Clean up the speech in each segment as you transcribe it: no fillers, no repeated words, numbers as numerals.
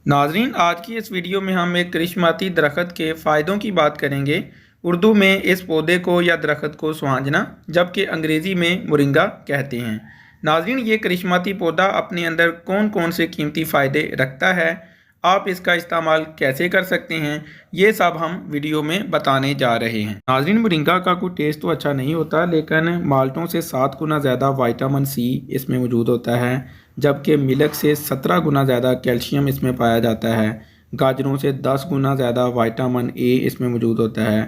नाजरीन, आज की इस वीडियो में हम एक करिश्माती दरख्त के फ़ायदों की बात करेंगे। उर्दू में इस पौधे को या दरख्त को सुहांजना, जबकि अंग्रेज़ी में मोरिंगा कहते हैं। नाजरीन, ये करिश्माती पौधा अपने अंदर कौन कौन से कीमती फ़ायदे रखता है, आप इसका इस्तेमाल कैसे कर सकते हैं, ये सब हम वीडियो में बताने जा रहे हैं। नाजरीन, मोरिंगा का कोई टेस्ट तो अच्छा नहीं होता, लेकिन माल्टों से 7 गुना ज़्यादा विटामिन सी इसमें मौजूद होता है, जबकि मिल्क से 17 गुना ज़्यादा कैल्शियम इसमें पाया जाता है। गाजरों से 10 गुना ज़्यादा विटामिन ए इसमें मौजूद होता है।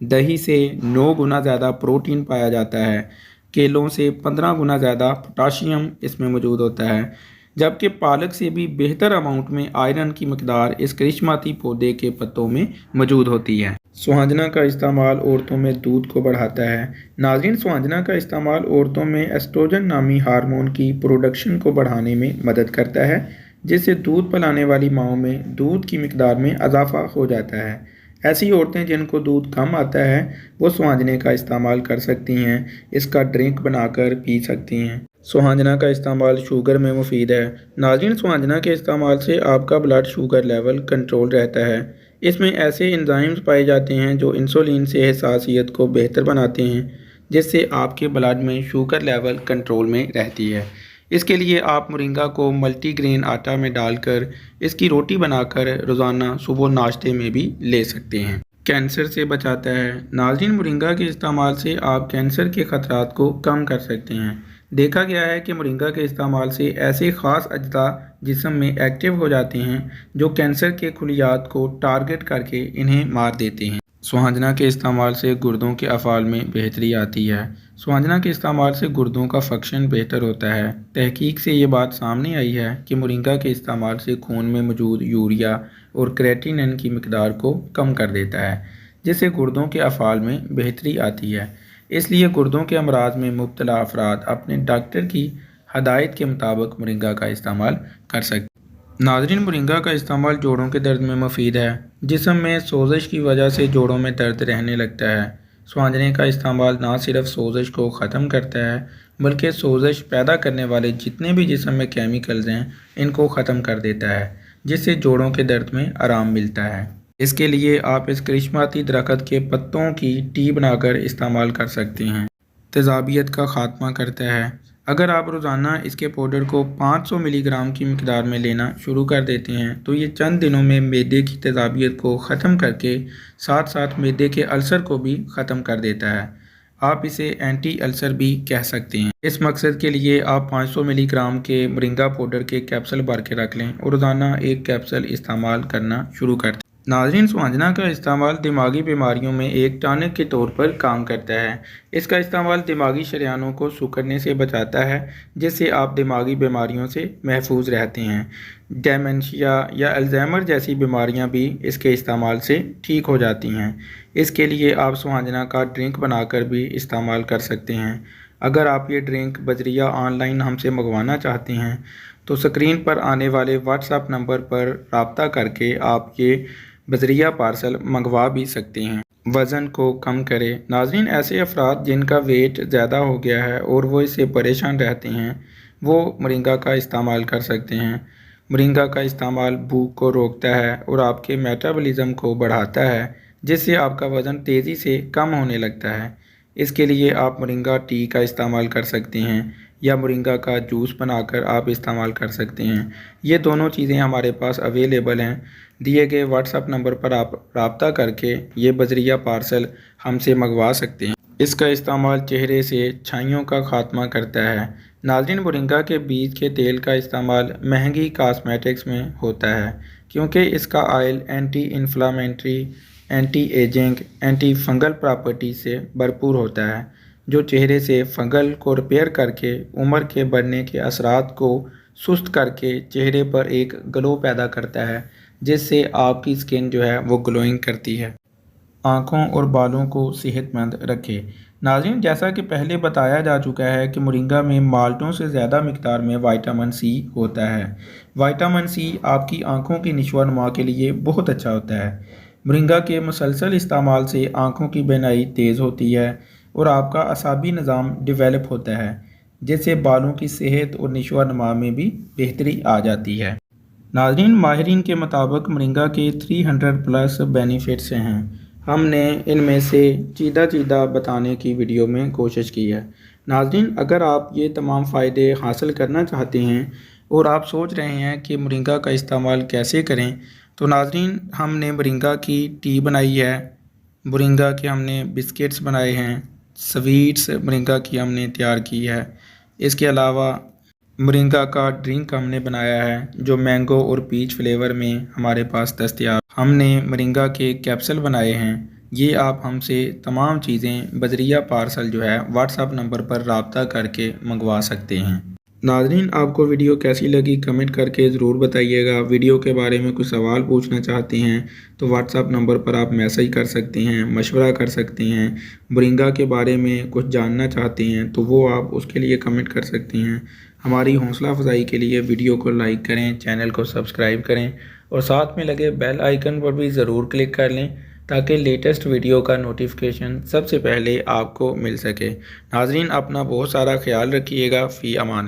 दही से 9 गुना ज़्यादा प्रोटीन पाया जाता है। केलों से 15 गुना ज़्यादा पोटाशियम इसमें मौजूद होता है, जबकि पालक से भी बेहतर अमाउंट में आयरन की मकदार इस करिश्माती पौधे के पत्तों में मौजूद होती है। सुहांजना का इस्तेमाल औरतों में दूध को बढ़ाता है। नाज़रीन, सुहांजना का इस्तेमाल औरतों में एस्ट्रोजन नामी हार्मोन की प्रोडक्शन को बढ़ाने में मदद करता है, जिससे दूध पिलाने वाली माँओं में दूध की मकदार में इजाफा हो जाता है। ऐसी औरतें जिनको दूध कम आता है वो सुहांजने का इस्तेमाल कर सकती हैं। इसका ड्रिंक बनाकर पी सकती हैं। सुहांजना का इस्तेमाल शुगर में मुफीद है। नाज़रीन, सुहांजना के इस्तेमाल से आपका ब्लड शुगर लेवल कंट्रोल रहता है। इसमें ऐसे एंजाइम्स पाए जाते हैं जो इंसुलिन से हसासियत को बेहतर बनाते हैं, जिससे आपके ब्लड में शुगर लेवल कंट्रोल में रहती है। इसके लिए आप मोरिंगा को मल्टीग्रेन आटा में डालकर इसकी रोटी बनाकर रोज़ाना सुबह नाश्ते में भी ले सकते हैं। कैंसर से बचाता है। नाज़रीन, मोरिंगा के इस्तेमाल से आप कैंसर के ख़तरात को कम कर सकते हैं। देखा गया है कि मोरिंगा के इस्तेमाल से ऐसे ख़ास अज्जा जिस्म में एक्टिव हो जाते हैं जो कैंसर के खुलियात को टारगेट करके इन्हें मार देते हैं। सुहांजना के इस्तेमाल से गुर्दों के अफ़ाल में बेहतरी आती है। सुहांजना के इस्तेमाल से गुर्दों का फंक्शन बेहतर होता है। तहकीक से ये बात सामने आई है कि मोरिंगा के इस्तेमाल से खून में मौजूद यूरिया और क्रेटिनिन की मकदार को कम कर देता है, जिससे गुर्दों के अफ़ाल में बेहतरी आती है। इसलिए गुर्दों के अमराज में मुब्तला अफराद अपने डॉक्टर की हदायत के मुताबिक मोरिंगा का इस्तेमाल कर सकते हैं। नाज़रीन, मोरिंगा का इस्तेमाल जोड़ों के दर्द में मुफीद है। जिस्म में सोजिश की वजह से जोड़ों में दर्द रहने लगता है। सुहांजने का इस्तेमाल ना सिर्फ सोजिश को ख़त्म करता है, बल्कि सोजिश पैदा करने वाले जितने भी जिस्म में केमिकल्स हैं इनको ख़त्म कर देता है, जिससे जोड़ों के दर्द में आराम मिलता है। इसके लिए आप इस करिश्माती दरख्त के पत्तों की टी बनाकर इस्तेमाल कर सकते हैं। तेज़ाबियत का ख़ात्मा करता है। अगर आप रोज़ाना इसके पाउडर को 500 मिलीग्राम की मकदार में लेना शुरू कर देते हैं तो ये चंद दिनों में मैदे की तेज़ाबियत को ख़त्म करके साथ साथ मैदे के अल्सर को भी ख़त्म कर देता है। आप इसे एंटी अल्सर भी कह सकते हैं। इस मकसद के लिए आप 500 मिलीग्राम के मोरिंगा पाउडर के कैप्सूल भर के रख लें और रोज़ाना एक कैप्सूल इस्तेमाल करना शुरू कर दें। नाज़रीन, सुहांजना का इस्तेमाल दिमागी बीमारियों में एक टॉनिक के तौर पर काम करता है। इसका इस्तेमाल दिमागी शरियानों को सिकुड़ने से बचाता है, जिससे आप दिमागी बीमारियों से महफूज रहते हैं। डेमेंशिया या अल्जाइमर जैसी बीमारियां भी इसके इस्तेमाल से ठीक हो जाती हैं। इसके लिए आप सुहांजना का ड्रिंक बनाकर भी इस्तेमाल कर सकते हैं। अगर आप ये ड्रिंक बजरिया ऑनलाइन हमसे मंगवाना चाहते हैं तो स्क्रीन पर आने वाले व्हाट्सएप नंबर पर रब्ता करके आप ये बजरिया पार्सल मंगवा भी सकते हैं। वज़न को कम करें। नाज़रीन, ऐसे अफराद जिनका वेट ज़्यादा हो गया है और वो इससे परेशान रहते हैं वो मोरिंगा का इस्तेमाल कर सकते हैं। मोरिंगा का इस्तेमाल भूख को रोकता है और आपके मेटाबॉलिज्म को बढ़ाता है, जिससे आपका वज़न तेज़ी से कम होने लगता है। इसके लिए आप मोरिंगा टी का इस्तेमाल कर सकते हैं या मोरिंगा का जूस बनाकर आप इस्तेमाल कर सकते हैं। ये दोनों चीज़ें हमारे पास अवेलेबल हैं। दिए गए व्हाट्सएप नंबर पर आप रब्ता करके ये बजरिया पार्सल हमसे मंगवा सकते हैं। इसका इस्तेमाल चेहरे से छाइयों का ख़ात्मा करता है। नाज़रीन, मोरिंगा के बीज के तेल का इस्तेमाल महंगी कॉस्मेटिक्स में होता है, क्योंकि इसका oil anti inflammatory, anti ageing, anti fungal property से भरपूर होता है, जो चेहरे से फंगल को रिपेयर करके उम्र के बढ़ने के असरात को सुस्त करके चेहरे पर एक ग्लो पैदा करता है, जिससे आपकी स्किन जो है वो ग्लोइंग करती है। आँखों और बालों को सेहतमंद रखें। नाज़रीन, जैसा कि पहले बताया जा चुका है कि मोरिंगा में माल्टों से ज़्यादा मिकदार में विटामिन सी होता है। विटामिन सी आपकी आँखों की नशोनुमा के लिए बहुत अच्छा होता है। मोरिंगा के मुसलसल इस्तेमाल से आँखों की बीनाई तेज़ होती है और आपका असाबी निज़ाम डेवलप होता है, जिससे बालों की सेहत और नशोनुमा में भी बेहतरी आ जाती है। नाज़रीन, माहिरीन के मुताबिक मोरिंगा के 300 प्लस बेनिफिट्स हैं। हमने इनमें से चीदा बताने की वीडियो में कोशिश की है। नाज़रीन, अगर आप ये तमाम फ़ायदे हासिल करना चाहते हैं और आप सोच रहे हैं कि मोरिंगा का इस्तेमाल कैसे करें, तो नाज़रीन हमने मोरिंगा की टी बनाई है, मोरिंगा के हमने बिस्किट्स बनाए हैं, स्वीट्स मोरिंगा की हमने तैयार की है। इसके अलावा मोरिंगा का ड्रिंक हमने बनाया है जो मैंगो और पीच फ्लेवर में हमारे पास दस्तयाब। हमने मोरिंगा के कैप्सूल बनाए हैं। ये आप हमसे तमाम चीज़ें बजरिया पार्सल जो है व्हाट्सएप नंबर पर रब्ता करके मंगवा सकते हैं। नाज़रीन, आपको वीडियो कैसी लगी कमेंट करके ज़रूर बताइएगा। वीडियो के बारे में कुछ सवाल पूछना चाहते हैं तो व्हाट्सएप नंबर पर आप मैसेज कर सकते हैं, मशवरा कर सकते हैं। मोरिंगा के बारे में कुछ जानना चाहते हैं तो वो आप उसके लिए कमेंट कर सकते हैं। हमारी हौसला अफजाई के लिए वीडियो को लाइक करें, चैनल को सब्सक्राइब करें और साथ में लगे बेल आइकन पर भी ज़रूर क्लिक कर लें ताकि लेटेस्ट वीडियो का नोटिफिकेशन सबसे पहले आपको मिल सके। नाज़रीन, अपना बहुत सारा ख्याल रखिएगा। फ़ी अमान।